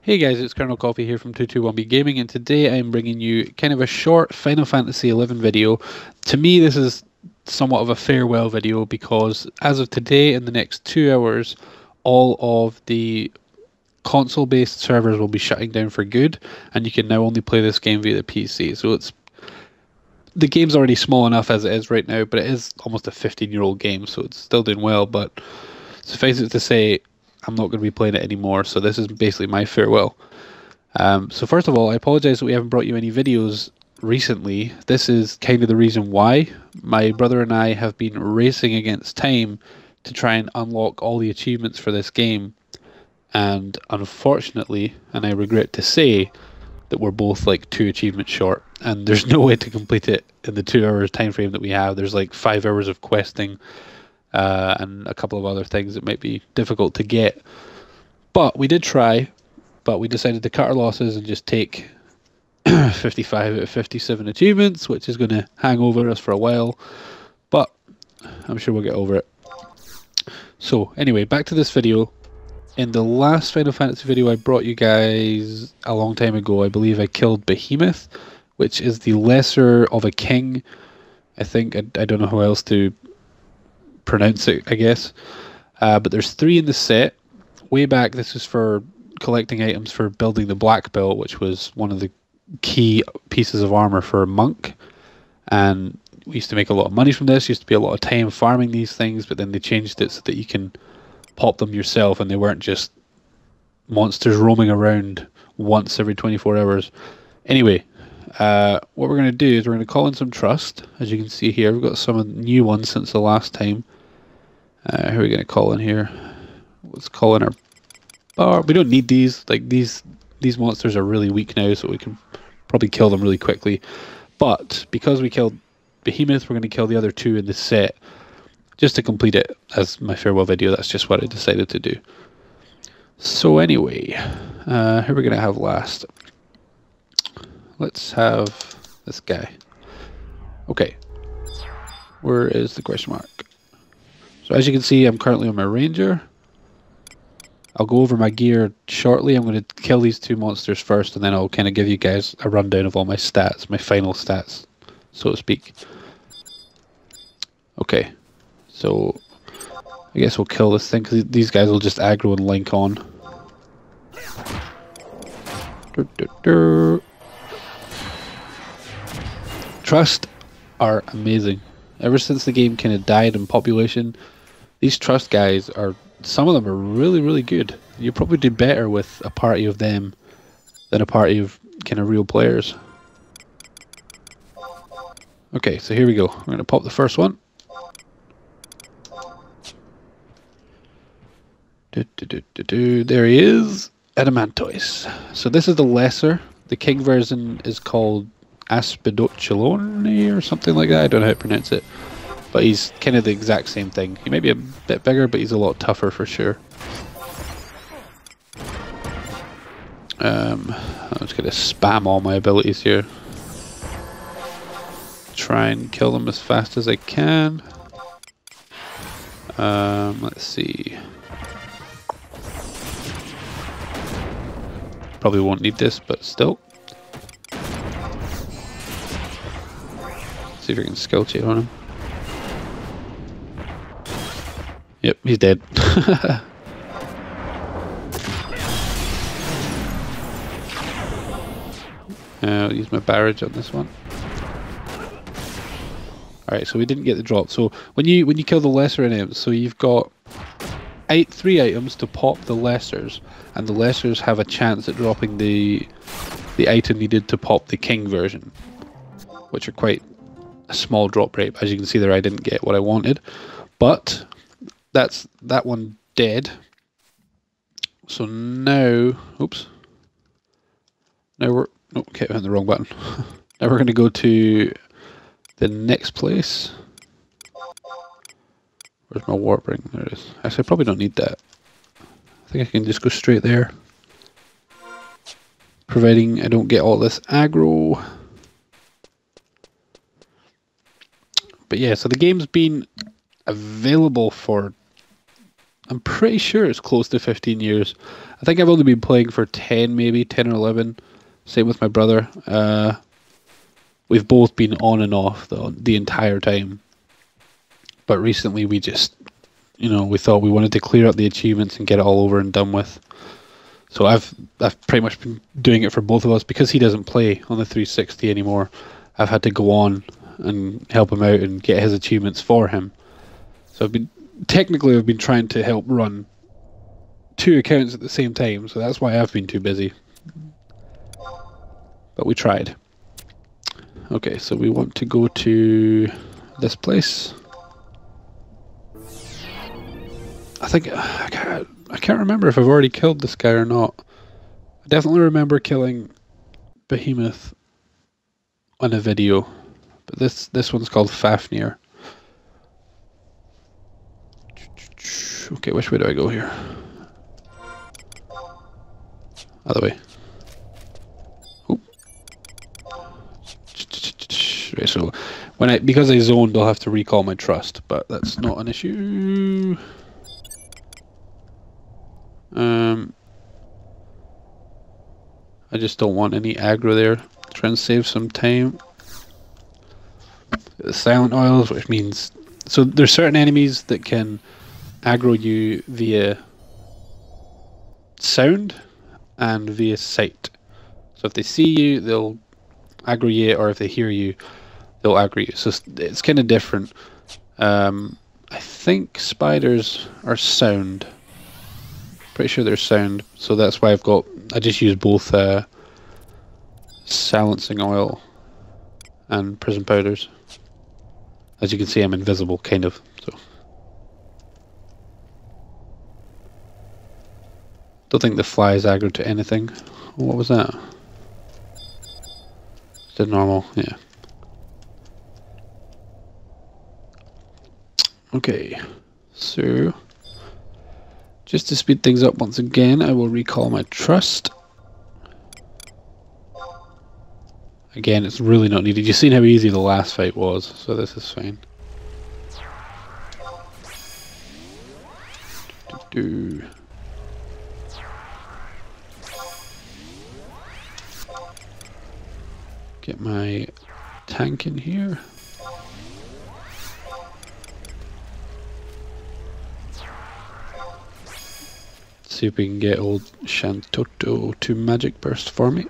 Hey guys, it's Colonel Coffee here from 221B Gaming, and today I'm bringing you kind of a short Final Fantasy XI video. To me, this is somewhat of a farewell video because as of today, in the next 2 hours, all of the console-based servers will be shutting down for good, and you can now only play this game via the PC. So the game's already small enough as it is right now, but it is almost a 15-year-old game, so it's still doing well. But suffice it to say, I'm not going to be playing it anymore, so this is basically my farewell. So first of all, I apologize that we haven't brought you any videos recently. This is kind of the reason why. My brother and I have been racing against time to try and unlock all the achievements for this game, and unfortunately, and I regret to say, that we're both like 2 achievements short, and there's no way to complete it in the 2 hours time frame that we have. There's like 5 hours of questing and a couple of other things that might be difficult to get. But we did try, but we decided to cut our losses and just take 55 out of 57 achievements, which is going to hang over us for a while, but I'm sure we'll get over it. So anyway, back to this video. In the last Final Fantasy video I brought you guys a long time ago, I believe I killed Behemoth, which is the lesser of a king. I think, I don't know how else to pronounce it, I guess. But there's 3 in the set. Way back, this is for collecting items for building the Black Belt, which was one of the key pieces of armor for a monk. And we used to make a lot of money from this. Used to be a lot of time farming these things, but then they changed it so that you can pop them yourself, and they weren't just monsters roaming around once every 24 hours. Anyway, what we're going to do is we're going to call in some trust. As you can see here, we've got some new ones since the last time. Who are we going to call in here? Let's call in our bar. We don't need these. Like these monsters are really weak now, so we can probably kill them really quickly. But because we killed Behemoth, we're going to kill the other 2 in the set, just to complete it as my farewell video. That's just what I decided to do. So anyway, who are we going to have last? Let's have this guy. Okay. Where is the question mark? So as you can see, I'm currently on my ranger. I'll go over my gear shortly. I'm going to kill these 2 monsters first, and then I'll kind of give you guys a rundown of all my stats, my final stats, so to speak. Okay. So, I guess we'll kill this thing, because these guys will just aggro and link on. Trust are amazing. Ever since the game kind of died in population, these trust guys are, some of them are really, really good. You probably do better with a party of them than a party of kind of real players. Okay, so here we go. We're going to pop the first one. There he is, Adamantoise. So this is the lesser. The king version is called Aspidochelone or something like that. I don't know how to pronounce it. But he's kind of the exact same thing. He may be a bit bigger, but he's a lot tougher for sure. I'm just going to spam all my abilities here. Try and kill them as fast as I can. Let's see. Probably won't need this, but still. See if we can skill cheat on him. Yep, he's dead. I'll use my barrage on this one. Alright, so we didn't get the drop. So when you kill the lesser items, so you've got 3 items to pop the lessers, and the lessers have a chance at dropping the item needed to pop the king version, which are quite a small drop rate. As you can see there, I didn't get what I wanted, but that's that one dead. So now, oops, now we're, oh, okay, I hit the wrong button. Now we're going to go to the next place. Where's my warp ring? There it is. Actually, I probably don't need that. I think I can just go straight there. Providing I don't get all this aggro. But yeah, so the game's been available for I'm pretty sure it's close to 15 years. I think I've only been playing for 10, maybe 10 or 11. Same with my brother. We've both been on and off the entire time. But recently we just, we thought we wanted to clear up the achievements and get it all over and done with. So I've pretty much been doing it for both of us because he doesn't play on the 360 anymore. I've had to go on and help him out and get his achievements for him. So I've been trying to help run 2 accounts at the same time. So that's why I've been too busy. But we tried. Okay, so we want to go to this place. I think I can't remember if I've already killed this guy or not. I definitely remember killing Behemoth on a video, but this one's called Fafnir. Okay, which way do I go here? Other way. Oh. Right, so because I zoned, I'll have to recall my trust, but that's not an issue. I just don't want any aggro there. Try and save some time. The silent oils, which means so there's certain enemies that can aggro you via sound and via sight. So if they see you, they'll aggro you, or if they hear you, they'll aggro you. So it's kind of different. I think spiders are sound. Pretty sure they're sound, so that's why I just use both silencing oil and prison powders. As you can see, I'm invisible, kind of. So don't think the fly is aggro to anything. What was that? Is it normal? Yeah. Okay, so just to speed things up once again, I will recall my trust. Again, it's really not needed. You've seen how easy the last fight was, so this is fine. Get my tank in here. See if we can get old Shantoto to magic burst for me.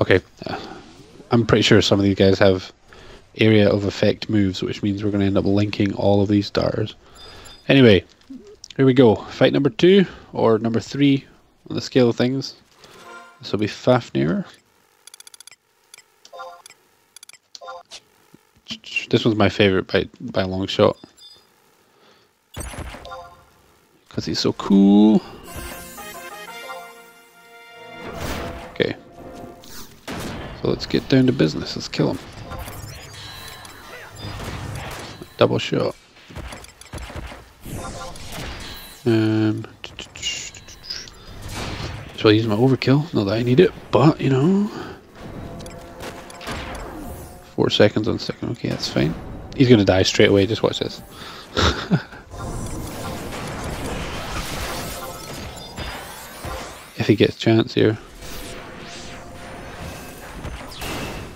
Okay, I'm pretty sure some of these guys have area of effect moves, which means we're going to end up linking all of these stars. Anyway, here we go. Fight number 2, or number 3 on the scale of things. This will be Fafnir. This one's my favorite by a long shot. Because he's so cool. Okay. So let's get down to business. Let's kill him. Double shot. So I'll use my overkill. Not that I need it, but 4 seconds on second. Okay, that's fine. He's gonna die straight away. Just watch this. If he gets a chance here.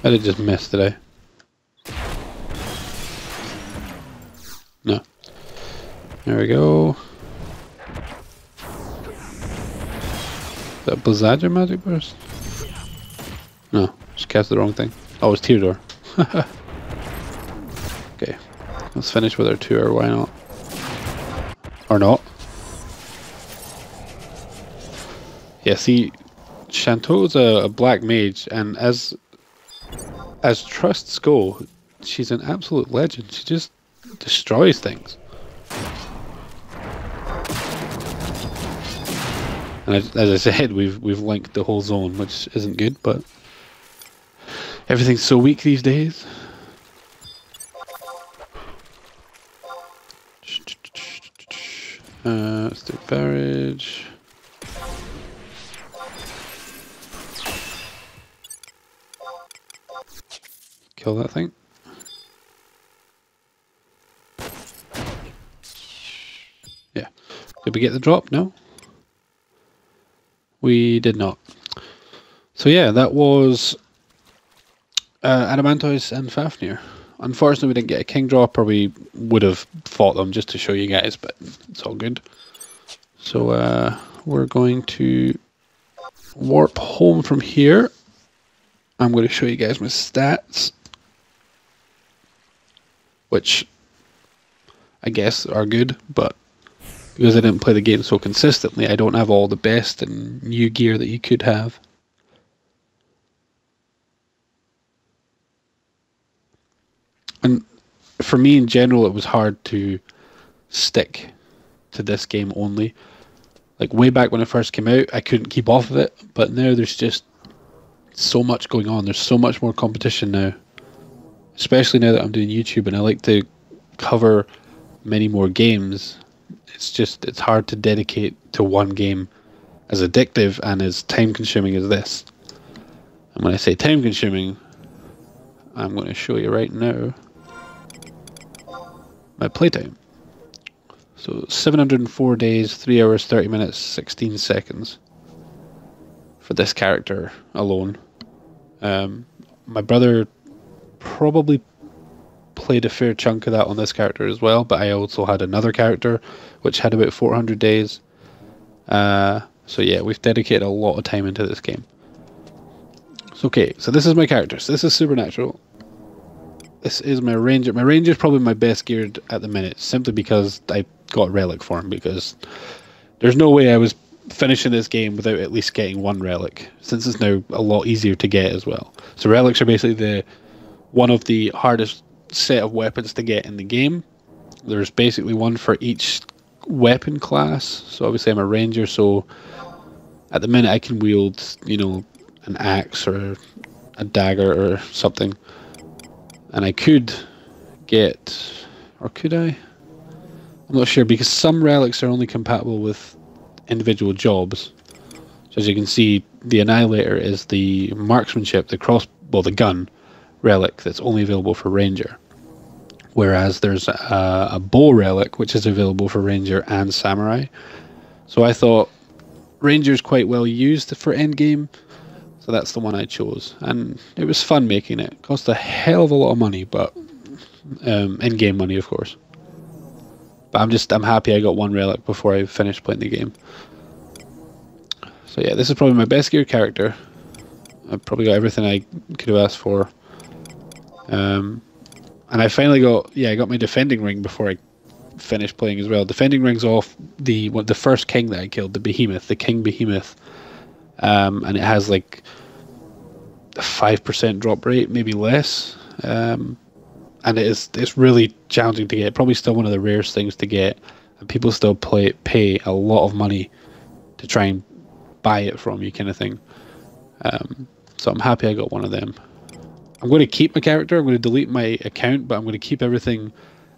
I did just miss, did I? No. There we go. Is that Blizzard magic burst? No, just cast the wrong thing. Oh, it's Teardor. Okay, let's finish with our tour, why not? Or not. Yeah, see, Shanto's a black mage, and as trusts go, she's an absolute legend. She just destroys things. And as I said, we've linked the whole zone, which isn't good, but everything's so weak these days. Let's do barrage. Kill that thing. Did we get the drop? No. We did not. So yeah, that was Adamantoise and Fafnir. Unfortunately, we didn't get a king drop, or we would have fought them just to show you guys, but it's all good. So we're going to warp home from here. I'm going to show you guys my stats, which I guess are good, but because I didn't play the game so consistently, I don't have all the best and new gear that you could have. And for me in general, it was hard to stick to this game only. Like way back when it first came out, I couldn't keep off of it, but now there's just so much going on. There's so much more competition now, especially now that I'm doing YouTube and I like to cover many more games. It's hard to dedicate to one game as addictive and as time consuming as this. And when I say time consuming, I'm going to show you right now my playtime. So 704 days, 3 hours, 30 minutes, 16 seconds for this character alone. My brother probably played a fair chunk of that on this character as well, but I also had another character which had about 400 days. So yeah, we've dedicated a lot of time into this game. So okay, so this is my character. So this is Supernatural. This is my Ranger. My Ranger is probably my best geared at the minute, simply because I got Relic for him, because there's no way I was finishing this game without at least getting one Relic, since it's now a lot easier to get as well. So Relics are basically one of the hardest set of weapons to get in the game. There's basically one for each weapon class. So obviously I'm a Ranger, so at the minute I can wield, you know, an axe or a dagger or something. And I could get, or could I? I'm not sure, because some relics are only compatible with individual jobs. So as you can see, the Annihilator is the marksmanship, the gun relic that's only available for Ranger. Whereas there's a bow relic which is available for Ranger and Samurai. So I thought Ranger's quite well used for endgame, so that's the one I chose. And it was fun making it. It cost a hell of a lot of money, but in-game money, of course. But I'm happy I got one relic before I finished playing the game. So yeah, this is probably my best geared character. I've probably got everything I could have asked for. And I finally I got my defending ring before I finished playing as well. Defending ring's off the first king that I killed, the Behemoth, the King Behemoth. And it has like a 5% drop rate, maybe less. And it's really challenging to get. Probably still one of the rarest things to get, and people still pay a lot of money to try and buy it from you, kind of thing. So I'm happy I got one of them. I'm going to keep my character. I'm going to delete my account, but I'm going to keep everything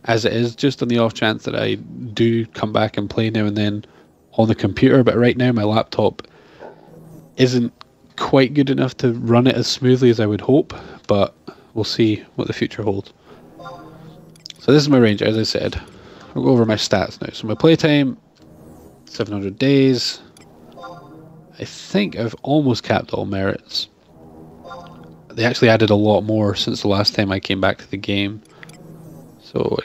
as it is, just on the off chance that I do come back and play now and then on the computer. But right now my laptop isn't quite good enough to run it as smoothly as I would hope, but we'll see what the future holds. So this is my Ranger, as I said. I'll go over my stats now. So my playtime, 700 days. I think I've almost capped all merits. They actually added a lot more since the last time I came back to the game, so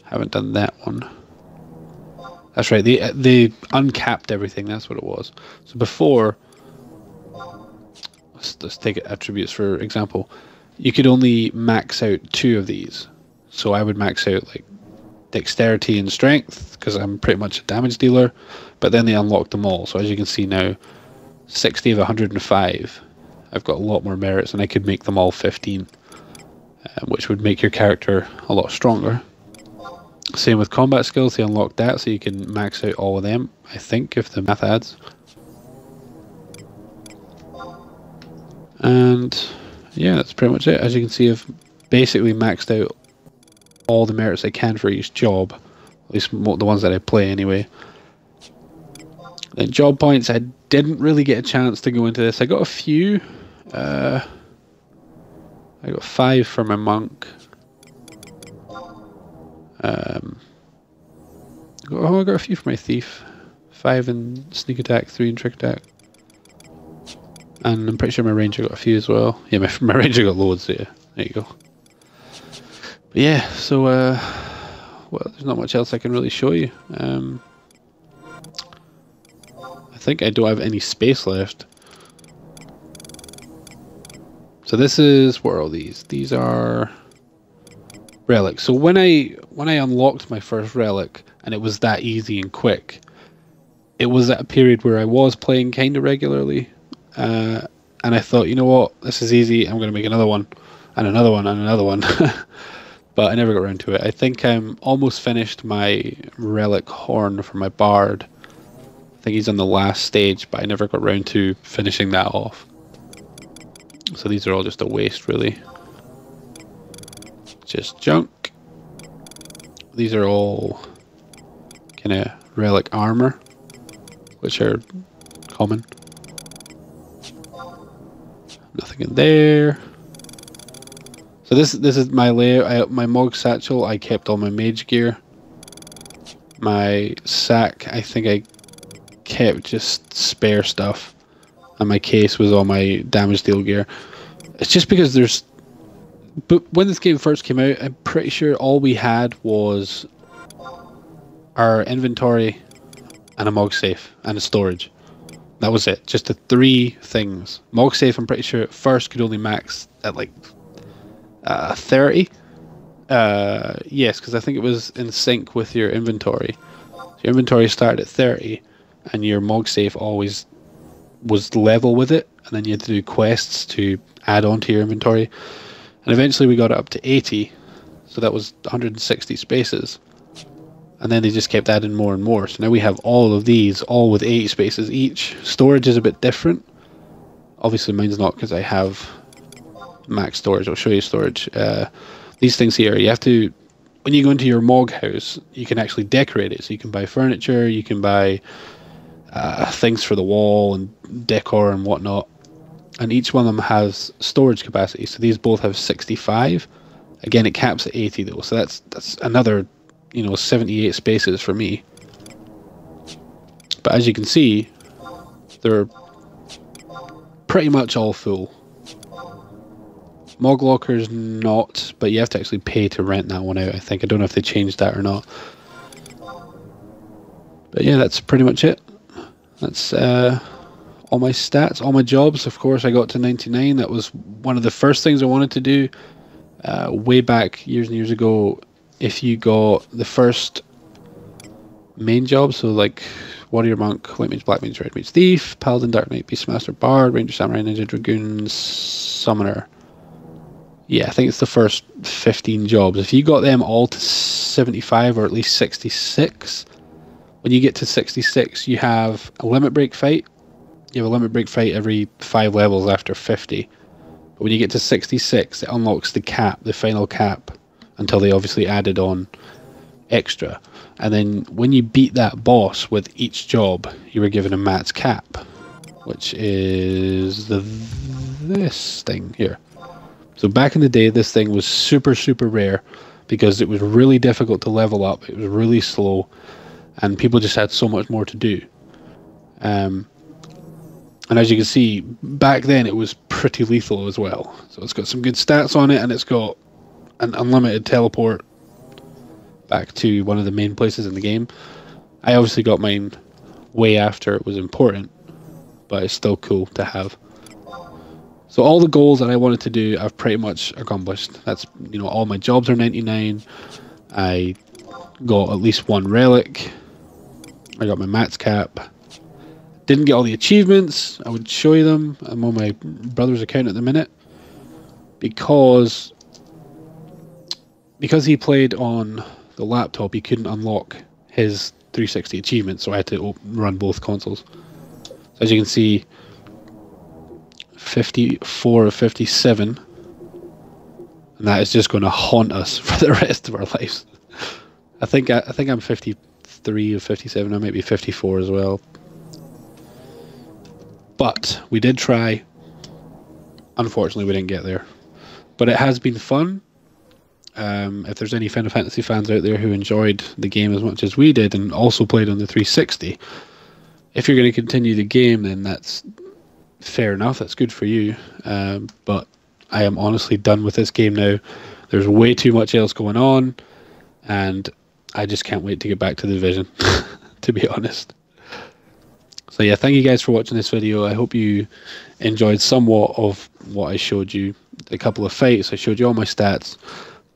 haven't done that one. That's right, they uncapped everything, that's what it was. So before, let's take attributes for example. You could only max out 2 of these. So I would max out like dexterity and strength, because I'm pretty much a damage dealer, but then they unlocked them all. So as you can see now, 60 of 105. I've got a lot more merits, and I could make them all 15, which would make your character a lot stronger. Same with combat skills, they unlocked that, so you can max out all of them, I think, if the math adds. And yeah, that's pretty much it. As you can see, I've basically maxed out all the merits I can for each job, at least the ones that I play anyway. Then job points, I didn't really get a chance to go into this. I got a few. I got 5 for my monk. Oh, I got a few for my thief. 5 in sneak attack, 3 in trick attack. And I'm pretty sure my ranger got a few as well. Yeah, my ranger got loads, so yeah. There you go. But yeah, so, well, there's not much else I can really show you. I think I don't have any space left. So this is, what are all these? These are relics. So when I unlocked my first relic, and it was that easy and quick, it was at a period where I was playing kind of regularly. And I thought, you know what, this is easy, I'm going to make another one, and another one, and another one. But I never got around to it. I think I'm almost finished my relic horn for my bard. I think he's on the last stage, but I never got around to finishing that off. So these are all just a waste, really. Just junk. These are all kind of relic armor, which are common. Nothing in there. So this is my layout. My Mog satchel, I kept all my mage gear. My sack, I think I kept just spare stuff. And my case was all my damage deal gear. It's just because there's... But when this game first came out, I'm pretty sure all we had was our inventory and a Mog safe and a storage. That was it. Just the 3 things. Mog safe, I'm pretty sure at first could only max at like 30. Yes, because I think it was in sync with your inventory. So your inventory started at 30, and your Mog safe always was level with it, and then you had to do quests to add on to your inventory. And eventually we got it up to 80, so that was 160 spaces. And then they just kept adding more and more. So now we have all of these, all with 80 spaces each. Storage is a bit different. Obviously mine's not, because I have max storage. I'll show you storage. These things here, you have to, when you go into your Mog house, you can actually decorate it. So you can buy furniture, you can buy things for the wall and decor and whatnot. And each one of them has storage capacity. So these both have 65. Again, it caps at 80 though. So that's another, 78 spaces for me. But as you can see, they're pretty much all full. Mog Locker's not, but you have to actually pay to rent that one out, I think. I don't know if they changed that or not. But yeah, that's pretty much it. That's all my stats, all my jobs. Of course, I got to 99. That was one of the first things I wanted to do way back years and years ago. If you got the first main job, so like Warrior Monk, White Mage, Black Mage, Red Mage, Thief, Paladin, Dark Knight, Beastmaster, Bard, Ranger, Samurai, Ninja, Dragoon, Summoner. Yeah, I think it's the first 15 jobs. If you got them all to 75 or at least 66, when you get to 66, you have a limit break fight. You have a limit break fight every 5 levels after 50. But when you get to 66, it unlocks the cap, the final cap, until they obviously added on extra. And then when you beat that boss with each job, you were given a max cap, which is this thing here. So back in the day, this thing was super, super rare because it was really difficult to level up. It was really slow, and people just had so much more to do. And as you can see, back then it was pretty lethal as well. So it's got some good stats on it, and it's got an unlimited teleport back to one of the main places in the game. I obviously got mine way after it was important, but it's still cool to have. So all the goals that I wanted to do, I've pretty much accomplished. That's, all my jobs are 99. I got at least 1 relic. I got my max cap. Didn't get all the achievements. I would show you them. I'm on my brother's account at the minute. Because he played on the laptop, he couldn't unlock his 360 achievements, so I had to run both consoles. So as you can see, 54 of 57, and that is just going to haunt us for the rest of our lives. I think I'm 53 of 57, I might be 54 as well. But we did try. Unfortunately, we didn't get there. But it has been fun. if there's any Final Fantasy fans out there who enjoyed the game as much as we did and also played on the 360, if you're going to continue the game, then that's fair enough. That's good for you. But I am honestly done with this game now. There's way too much else going on, and I just can't wait to get back to the Division, to be honest. So yeah, thank you guys for watching this video. I hope you enjoyed somewhat of what I showed you. A couple of fights, I showed you all my stats.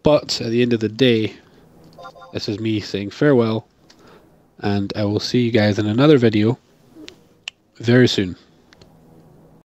But at the end of the day, this is me saying farewell, and I will see you guys in another video very soon.